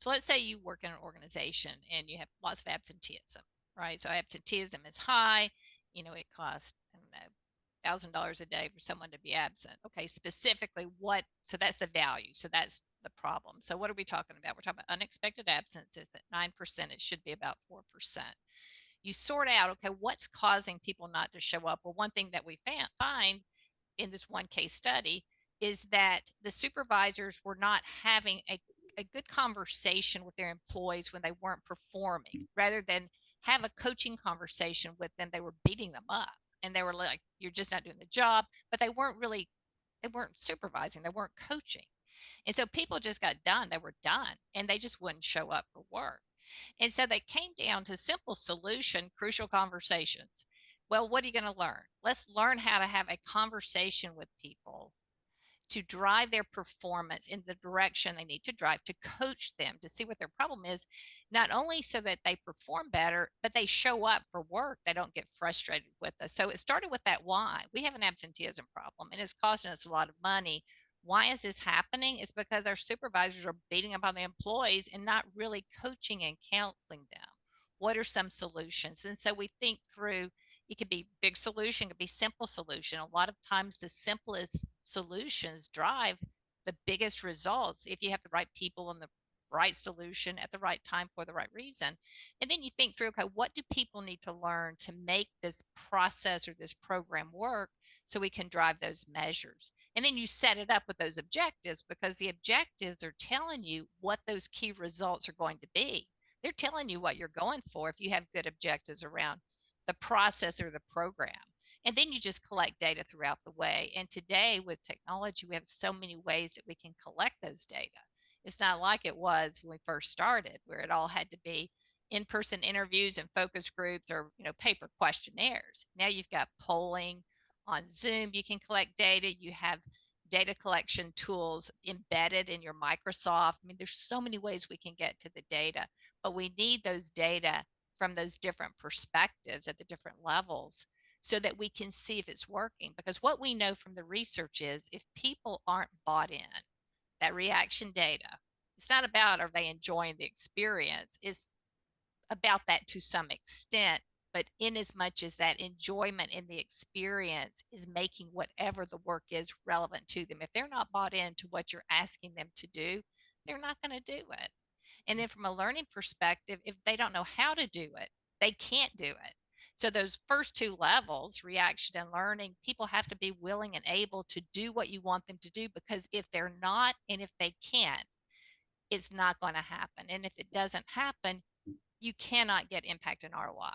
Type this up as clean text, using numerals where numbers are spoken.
So let's say you work in an organization and you have lots of absenteeism, right? So absenteeism is high. It costs, I don't know, $1,000 a day for someone to be absent. Okay, specifically what? So that's the value. So that's the problem. So what are we talking about? We're talking about unexpected absences at 9%. It should be about 4%. You sort out, okay, what's causing people not to show up? Well, one thing that we find in this one case study is that the supervisors were not having a good conversation with their employees when they weren't performing. Rather than have a coaching conversation with them, they were beating them up and they were like, you're just not doing the job. But they weren't supervising, they weren't coaching. And so people just got done. They were done and they just wouldn't show up for work. And so they came down to simple solution, crucial conversations. Well, what are you going to learn? Let's learn how to have a conversation with people to drive their performance in the direction they need to drive, to coach them, to see what their problem is, not only so that they perform better, but they show up for work. They don't get frustrated with us. So it started with that why. We have an absenteeism problem and it's costing us a lot of money. Why is this happening? It's because our supervisors are beating up on the employees and not really coaching and counseling them. What are some solutions? And so we think through, it could be big solution, it could be simple solution. A lot of times the simplest solutions drive the biggest results if you have the right people and the right solution at the right time for the right reason. And then you think through, okay, what do people need to learn to make this process or this program work so we can drive those measures? And then you set it up with those objectives because the objectives are telling you what those key results are going to be. They're telling you what you're going for if you have good objectives around the process or the program. And then you just collect data throughout the way. And today with technology, we have so many ways that we can collect those data. It's not like it was when we first started, where it all had to be in-person interviews and focus groups or paper questionnaires. Now you've got polling on Zoom. You can collect data. You have data collection tools embedded in your Microsoft. I mean, there's so many ways we can get to the data, but we need those data from those different perspectives at the different levels so that we can see if it's working. Because what we know from the research is if people aren't bought in, that reaction data, it's not about are they enjoying the experience, it's about that to some extent. But in as much as that enjoyment in the experience is making whatever the work is relevant to them, if they're not bought into what you're asking them to do, they're not going to do it. And then from a learning perspective, if they don't know how to do it, they can't do it. So those first two levels, reaction and learning, people have to be willing and able to do what you want them to do, because if they're not and if they can't, it's not going to happen. And if it doesn't happen, you cannot get impact and ROI.